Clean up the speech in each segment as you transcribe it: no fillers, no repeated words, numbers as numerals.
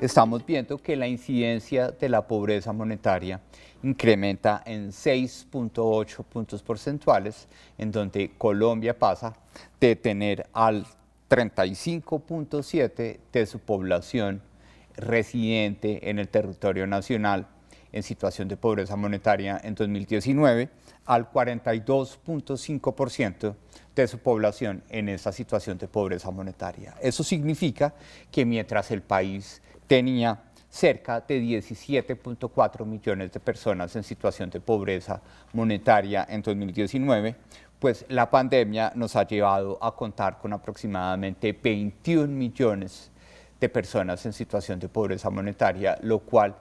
estamos viendo que la incidencia de la pobreza monetaria incrementa en 6.8 puntos porcentuales, en donde Colombia pasa de tener al 35.7 de su población residente en el territorio nacional en situación de pobreza monetaria en 2019 al 42.5% de su población en esa situación de pobreza monetaria. Eso significa que mientras el país tenía cerca de 17.4 millones de personas en situación de pobreza monetaria en 2019, pues la pandemia nos ha llevado a contar con aproximadamente 21 millones de personas en situación de pobreza monetaria, lo cual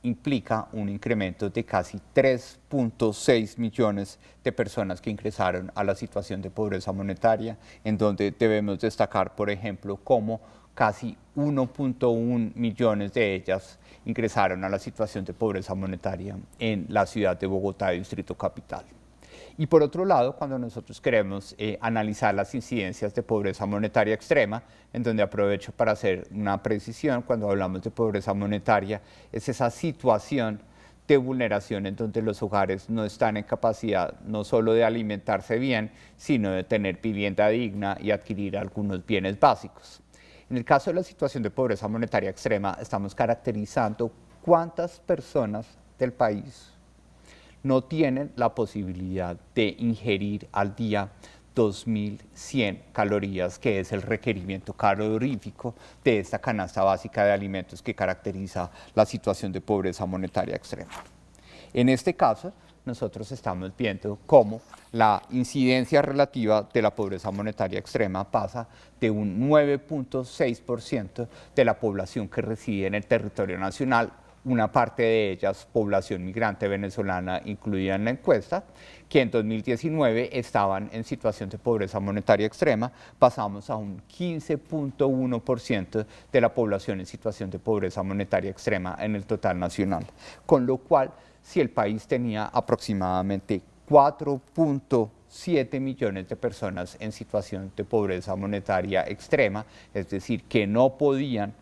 implica un incremento de casi 3.6 millones de personas que ingresaron a la situación de pobreza monetaria, en donde debemos destacar, por ejemplo, cómo casi 1.1 millones de ellas ingresaron a la situación de pobreza monetaria en la ciudad de Bogotá, Distrito Capital. Y por otro lado, cuando nosotros queremos analizar las incidencias de pobreza monetaria extrema, en donde aprovecho para hacer una precisión, cuando hablamos de pobreza monetaria, es esa situación de vulneración en donde los hogares no están en capacidad no solo de alimentarse bien, sino de tener vivienda digna y adquirir algunos bienes básicos. En el caso de la situación de pobreza monetaria extrema, estamos caracterizando cuántas personas del país no tienen la posibilidad de ingerir al día 2.100 calorías, que es el requerimiento calorífico de esta canasta básica de alimentos que caracteriza la situación de pobreza monetaria extrema. En este caso, nosotros estamos viendo cómo la incidencia relativa de la pobreza monetaria extrema pasa de un 9.6% de la población que reside en el territorio nacional, una parte de ellas población migrante venezolana incluida en la encuesta, que en 2019 estaban en situación de pobreza monetaria extrema, pasamos a un 15.1% de la población en situación de pobreza monetaria extrema en el total nacional, con lo cual si el país tenía aproximadamente 4.7 millones de personas en situación de pobreza monetaria extrema, es decir, que no podían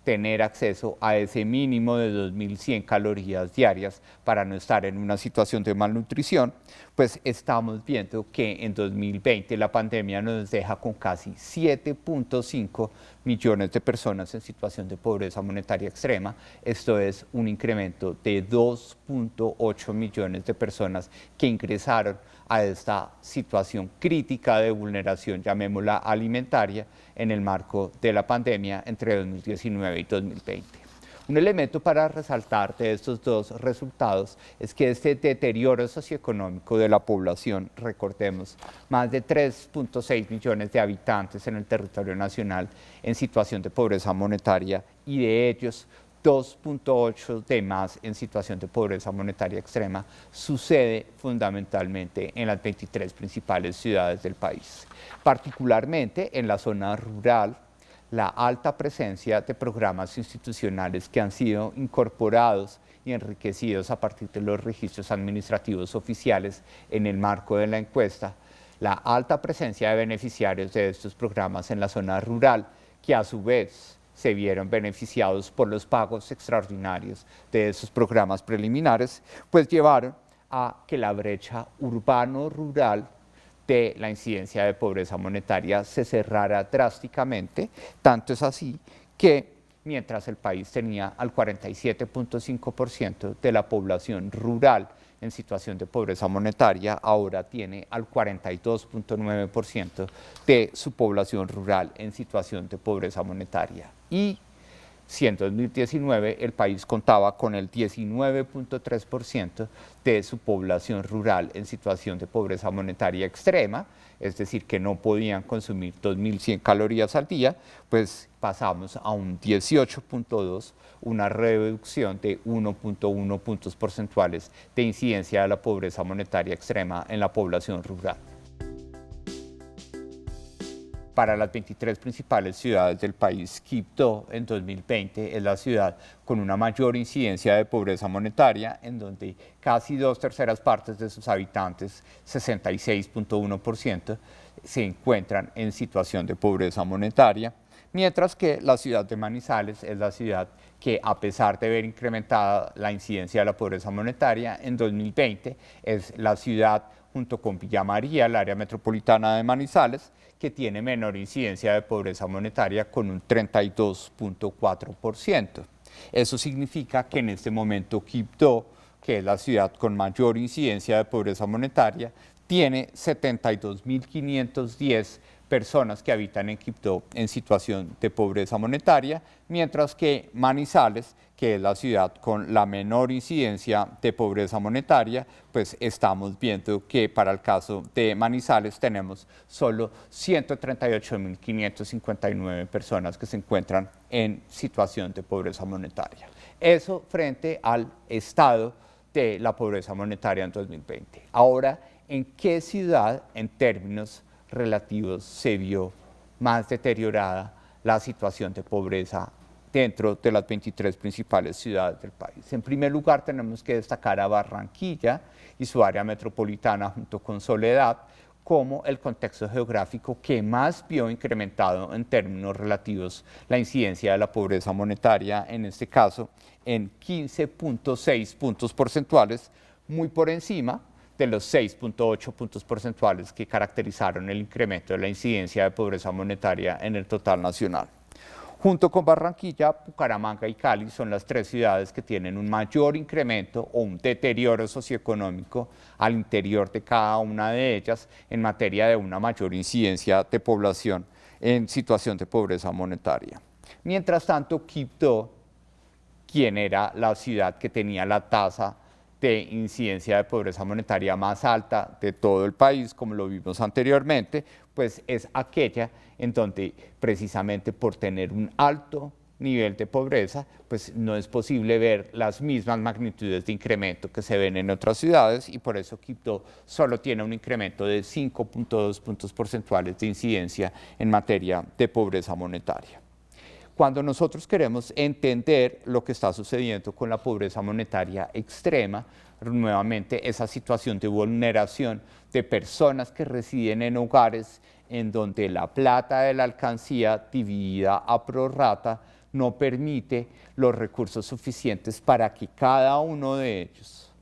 tener acceso a ese mínimo de 2.100 calorías diarias para no estar en una situación de malnutrición, pues estamos viendo que en 2020 la pandemia nos deja con casi 7.5 millones de personas en situación de pobreza monetaria extrema. Esto es un incremento de 2.8 millones de personas que ingresaron a esta situación crítica de vulneración, llamémosla alimentaria, en el marco de la pandemia entre 2019 y 2020. Un elemento para resaltar de estos dos resultados es que este deterioro socioeconómico de la población, recordemos, más de 3.6 millones de habitantes en el territorio nacional en situación de pobreza monetaria y de ellos 2.8 de más en situación de pobreza monetaria extrema, sucede fundamentalmente en las 23 principales ciudades del país. Particularmente en la zona rural, la alta presencia de programas institucionales que han sido incorporados y enriquecidos a partir de los registros administrativos oficiales en el marco de la encuesta, la alta presencia de beneficiarios de estos programas en la zona rural, que a su vez se vieron beneficiados por los pagos extraordinarios de esos programas preliminares, pues llevaron a que la brecha urbano-rural de la incidencia de pobreza monetaria se cerrara drásticamente. Tanto es así que mientras el país tenía al 47.5% de la población rural en situación de pobreza monetaria, ahora tiene al 42.9% de su población rural en situación de pobreza monetaria. Y si en 2019 el país contaba con el 19.3% de su población rural en situación de pobreza monetaria extrema, es decir, que no podían consumir 2.100 calorías al día, pues pasamos a un 18.2%, una reducción de 1.1 puntos porcentuales de incidencia de la pobreza monetaria extrema en la población rural. Para las 23 principales ciudades del país, Quibdó en 2020 es la ciudad con una mayor incidencia de pobreza monetaria, en donde casi 2/3 partes de sus habitantes, 66.1%, se encuentran en situación de pobreza monetaria. mientras que la ciudad de Manizales es la ciudad que, a pesar de haber incrementado la incidencia de la pobreza monetaria en 2020, es la ciudad, junto con Villa María, el área metropolitana de Manizales, que tiene menor incidencia de pobreza monetaria con un 32.4%. Eso significa que en este momento Quibdó, que es la ciudad con mayor incidencia de pobreza monetaria, tiene 72.510 personas que habitan en Quibdó en situación de pobreza monetaria, mientras que Manizales, que es la ciudad con la menor incidencia de pobreza monetaria, pues estamos viendo que para el caso de Manizales tenemos solo 138.559 personas que se encuentran en situación de pobreza monetaria. Eso frente al estado de la pobreza monetaria en 2020. Ahora, ¿en qué ciudad, en términos relativos, se vio más deteriorada la situación de pobreza dentro de las 23 principales ciudades del país? En primer lugar, tenemos que destacar a Barranquilla y su área metropolitana junto con Soledad como el contexto geográfico que más vio incrementado en términos relativos la incidencia de la pobreza monetaria, en este caso en 15.6 puntos porcentuales, muy por encima de los 6.8 puntos porcentuales que caracterizaron el incremento de la incidencia de pobreza monetaria en el total nacional. Junto con Barranquilla, Bucaramanga y Cali son las tres ciudades que tienen un mayor incremento o un deterioro socioeconómico al interior de cada una de ellas en materia de una mayor incidencia de población en situación de pobreza monetaria. Mientras tanto, Quibdó, quien era la ciudad que tenía la tasa de incidencia de pobreza monetaria más alta de todo el país, como lo vimos anteriormente, pues es aquella en donde precisamente por tener un alto nivel de pobreza, pues no es posible ver las mismas magnitudes de incremento que se ven en otras ciudades y por eso Quibdó solo tiene un incremento de 5.2 puntos porcentuales de incidencia en materia de pobreza monetaria. Cuando nosotros queremos entender lo que está sucediendo con la pobreza monetaria extrema, nuevamente esa situación de vulneración de personas que residen en hogares en donde la plata de la alcancía dividida a prorrata no permite los recursos suficientes para que cada uno de ellos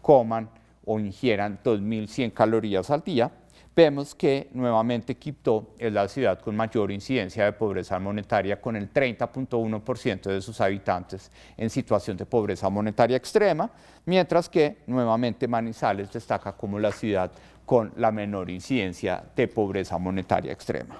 coman o ingieran 2.100 calorías al día, vemos que nuevamente Quibdó es la ciudad con mayor incidencia de pobreza monetaria, con el 30.1% de sus habitantes en situación de pobreza monetaria extrema, mientras que nuevamente Manizales destaca como la ciudad con la menor incidencia de pobreza monetaria extrema.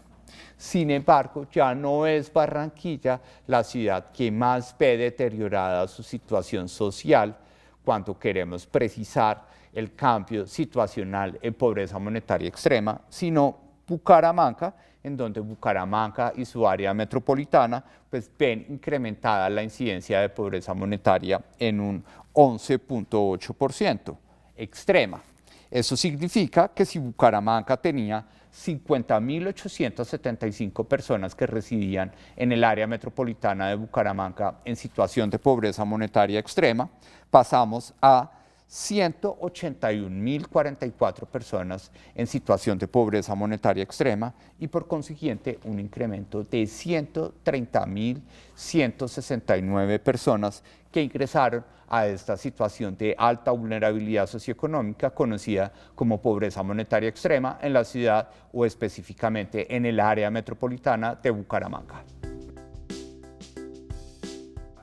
Sin embargo, ya no es Barranquilla la ciudad que más ve deteriorada su situación social cuando queremos precisar el cambio situacional en pobreza monetaria extrema, sino Bucaramanga, en donde Bucaramanga y su área metropolitana pues ven incrementada la incidencia de pobreza monetaria en un 11.8%, extrema. Eso significa que si Bucaramanga tenía 50.875 personas que residían en el área metropolitana de Bucaramanga en situación de pobreza monetaria extrema, pasamos a 181.044 personas en situación de pobreza monetaria extrema y por consiguiente un incremento de 130.169 personas que ingresaron a esta situación de alta vulnerabilidad socioeconómica conocida como pobreza monetaria extrema en la ciudad o específicamente en el área metropolitana de Bucaramanga.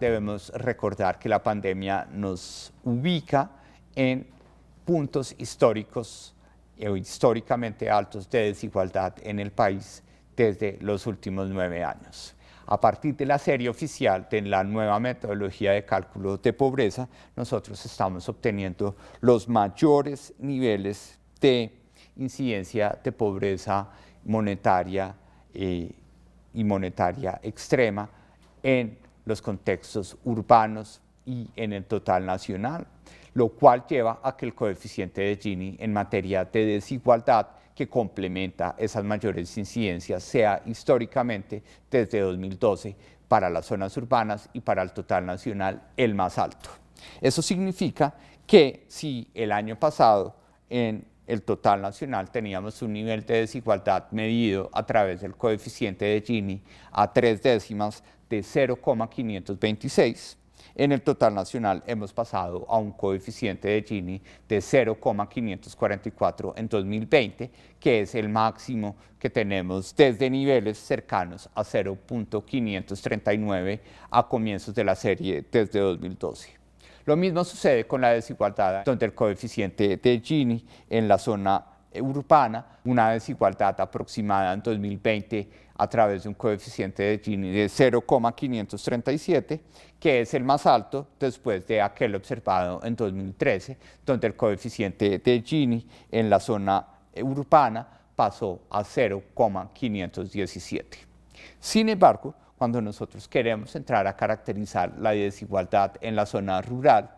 Debemos recordar que la pandemia nos ubica en puntos históricos o históricamente altos de desigualdad en el país desde los últimos 9 años. A partir de la serie oficial de la nueva metodología de cálculo de pobreza, nosotros estamos obteniendo los mayores niveles de incidencia de pobreza monetaria y monetaria extrema en los contextos urbanos y en el total nacional, lo cual lleva a que el coeficiente de Gini en materia de desigualdad que complementa esas mayores incidencias sea históricamente desde 2012 para las zonas urbanas y para el total nacional el más alto. Eso significa que si el año pasado en el total nacional, teníamos un nivel de desigualdad medido a través del coeficiente de Gini a 3 décimas de 0,526. En el total nacional hemos pasado a un coeficiente de Gini de 0,544 en 2020, que es el máximo que tenemos desde niveles cercanos a 0,539 a comienzos de la serie desde 2012. Lo mismo sucede con la desigualdad, donde el coeficiente de Gini en la zona urbana, una desigualdad aproximada en 2020 a través de un coeficiente de Gini de 0,537, que es el más alto después de aquel observado en 2013, donde el coeficiente de Gini en la zona urbana pasó a 0,517. Sin embargo, cuando nosotros queremos entrar a caracterizar la desigualdad en la zona rural,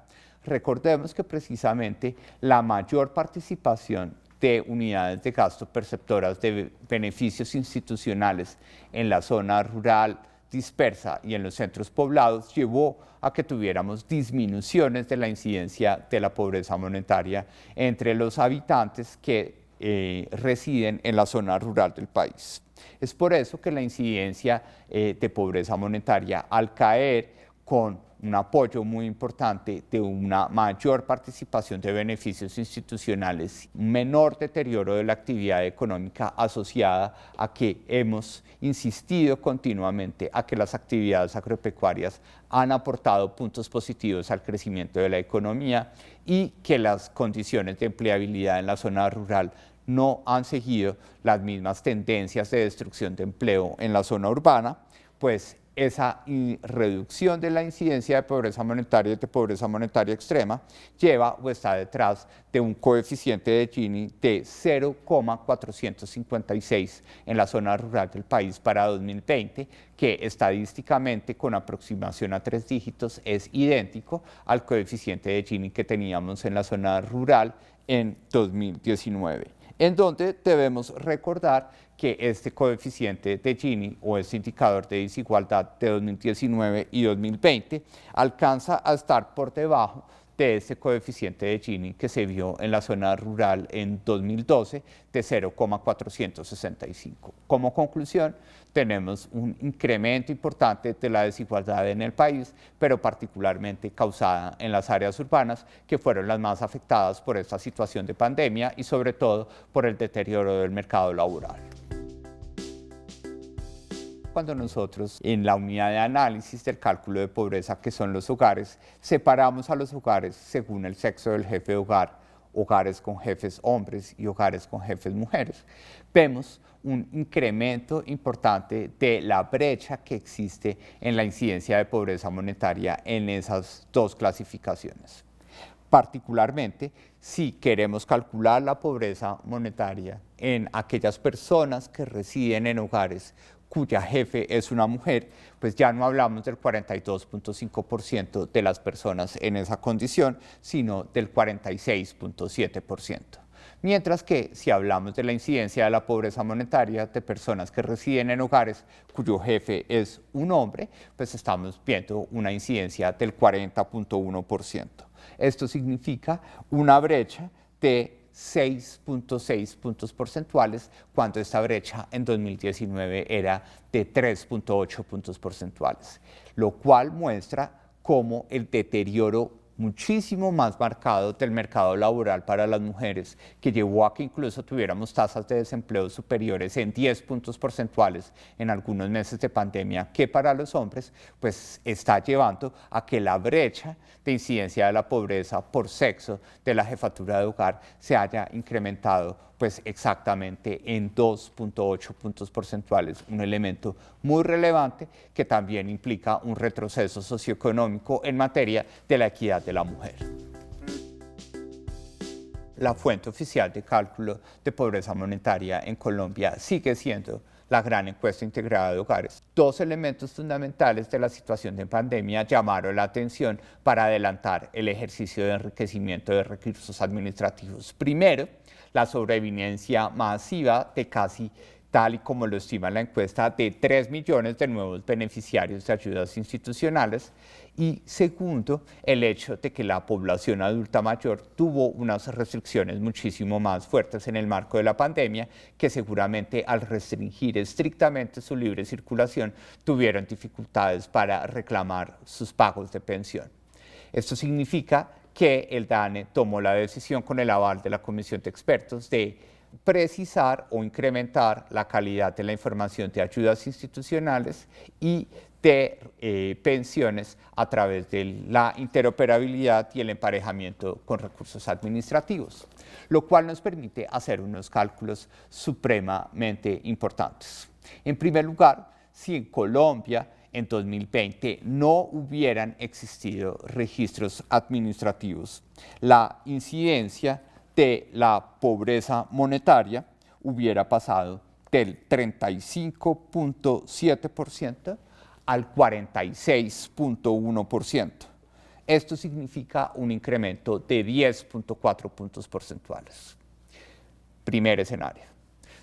recordemos que precisamente la mayor participación de unidades de gasto perceptoras de beneficios institucionales en la zona rural dispersa y en los centros poblados llevó a que tuviéramos disminuciones de la incidencia de la pobreza monetaria entre los habitantes que residen en la zona rural del país. Es por eso que la incidencia de pobreza monetaria, al caer con un apoyo muy importante de una mayor participación de beneficios institucionales, un menor deterioro de la actividad económica asociada a que hemos insistido continuamente a que las actividades agropecuarias han aportado puntos positivos al crecimiento de la economía y que las condiciones de empleabilidad en la zona rural no han seguido las mismas tendencias de destrucción de empleo en la zona urbana, pues esa reducción de la incidencia de pobreza monetaria y de pobreza monetaria extrema lleva o está detrás de un coeficiente de Gini de 0,456 en la zona rural del país para 2020, que estadísticamente con aproximación a 3 dígitos es idéntico al coeficiente de Gini que teníamos en la zona rural en 2019. En donde debemos recordar que este coeficiente de Gini o este indicador de desigualdad de 2019 y 2020 alcanza a estar por debajo de este coeficiente de Gini que se vio en la zona rural en 2012 de 0,465. Como conclusión, tenemos un incremento importante de la desigualdad en el país, pero particularmente causada en las áreas urbanas, que fueron las más afectadas por esta situación de pandemia y sobre todo por el deterioro del mercado laboral. Cuando nosotros en la unidad de análisis del cálculo de pobreza, que son los hogares, separamos a los hogares según el sexo del jefe de hogar, hogares con jefes hombres y hogares con jefes mujeres, vemos un incremento importante de la brecha que existe en la incidencia de pobreza monetaria en esas dos clasificaciones. Particularmente, si queremos calcular la pobreza monetaria en aquellas personas que residen en hogares cuya jefe es una mujer, pues ya no hablamos del 42,5% de las personas en esa condición, sino del 46,7%. Mientras que si hablamos de la incidencia de la pobreza monetaria de personas que residen en hogares cuyo jefe es un hombre, pues estamos viendo una incidencia del 40,1%. Esto significa una brecha de 6,6 puntos porcentuales, cuando esta brecha en 2019 era de 3,8 puntos porcentuales, lo cual muestra cómo el deterioro muchísimo más marcado del mercado laboral para las mujeres, que llevó a que incluso tuviéramos tasas de desempleo superiores en 10 puntos porcentuales en algunos meses de pandemia que para los hombres, pues está llevando a que la brecha de incidencia de la pobreza por sexo de la jefatura de hogar se haya incrementado pues exactamente en 2,8 puntos porcentuales, un elemento muy relevante que también implica un retroceso socioeconómico en materia de la equidad de la mujer. La fuente oficial de cálculo de pobreza monetaria en Colombia sigue siendo la gran encuesta integrada de hogares. Dos elementos fundamentales de la situación de pandemia llamaron la atención para adelantar el ejercicio de enriquecimiento de recursos administrativos. Primero, la sobrevivencia masiva de casi tal y como lo estima la encuesta, de 3 millones de nuevos beneficiarios de ayudas institucionales. Y segundo, el hecho de que la población adulta mayor tuvo unas restricciones muchísimo más fuertes en el marco de la pandemia, que seguramente al restringir estrictamente su libre circulación tuvieron dificultades para reclamar sus pagos de pensión. Esto significa que el DANE tomó la decisión, con el aval de la Comisión de Expertos, de precisar o incrementar la calidad de la información de ayudas institucionales y de pensiones a través de la interoperabilidad y el emparejamiento con recursos administrativos, lo cual nos permite hacer unos cálculos supremamente importantes. En primer lugar, si en Colombia en 2020 no hubieran existido registros administrativos, la incidencia de la pobreza monetaria hubiera pasado del 35.7% al 46.1%. Esto significa un incremento de 10.4 puntos porcentuales. Primer escenario.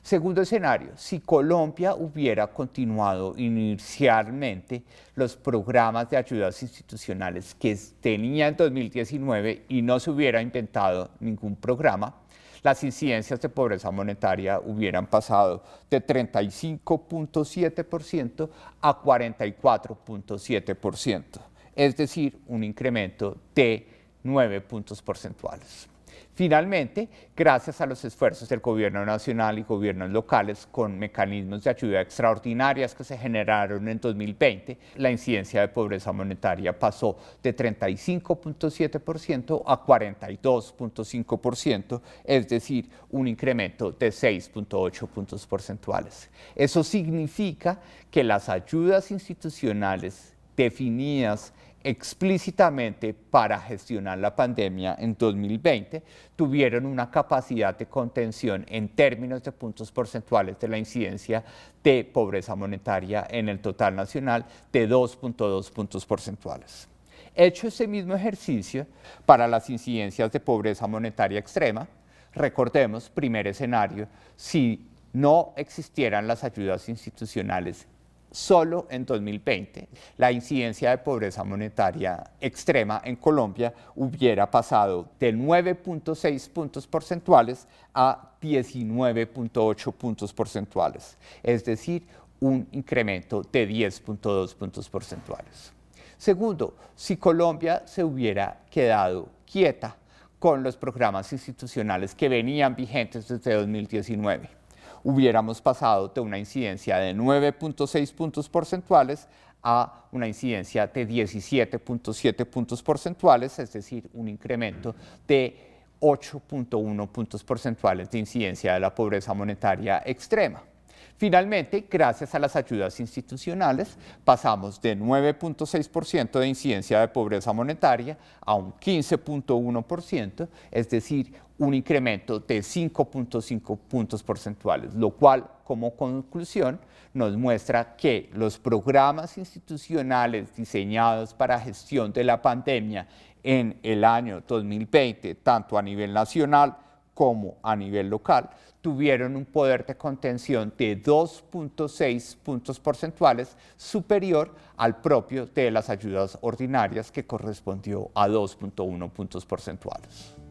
Segundo escenario, si Colombia hubiera continuado inicialmente los programas de ayudas institucionales que tenía en 2019 y no se hubiera inventado ningún programa, las incidencias de pobreza monetaria hubieran pasado de 35.7% a 44.7%, es decir, un incremento de 9 puntos porcentuales. Finalmente, gracias a los esfuerzos del Gobierno nacional y gobiernos locales con mecanismos de ayuda extraordinarias que se generaron en 2020, la incidencia de pobreza monetaria pasó de 35.7% a 42.5%, es decir, un incremento de 6.8 puntos porcentuales. Eso significa que las ayudas institucionales definidas explícitamente para gestionar la pandemia en 2020, tuvieron una capacidad de contención en términos de puntos porcentuales de la incidencia de pobreza monetaria en el total nacional de 2.2 puntos porcentuales. Hecho ese mismo ejercicio para las incidencias de pobreza monetaria extrema, recordemos, primer escenario, si no existieran las ayudas institucionales solo en 2020, la incidencia de pobreza monetaria extrema en Colombia hubiera pasado de 9.6 puntos porcentuales a 19.8 puntos porcentuales, es decir, un incremento de 10.2 puntos porcentuales. Segundo, si Colombia se hubiera quedado quieta con los programas institucionales que venían vigentes desde 2019, hubiéramos pasado de una incidencia de 9.6 puntos porcentuales a una incidencia de 17.7 puntos porcentuales, es decir, un incremento de 8.1 puntos porcentuales de incidencia de la pobreza monetaria extrema. Finalmente, gracias a las ayudas institucionales, pasamos de 9.6% de incidencia de pobreza monetaria a un 15.1%, es decir, un incremento de 5.5 puntos porcentuales, lo cual, como conclusión, nos muestra que los programas institucionales diseñados para gestión de la pandemia en el año 2020, tanto a nivel nacional como a nivel local, tuvieron un poder de contención de 2.6 puntos porcentuales superior al propio de las ayudas ordinarias, que correspondió a 2.1 puntos porcentuales.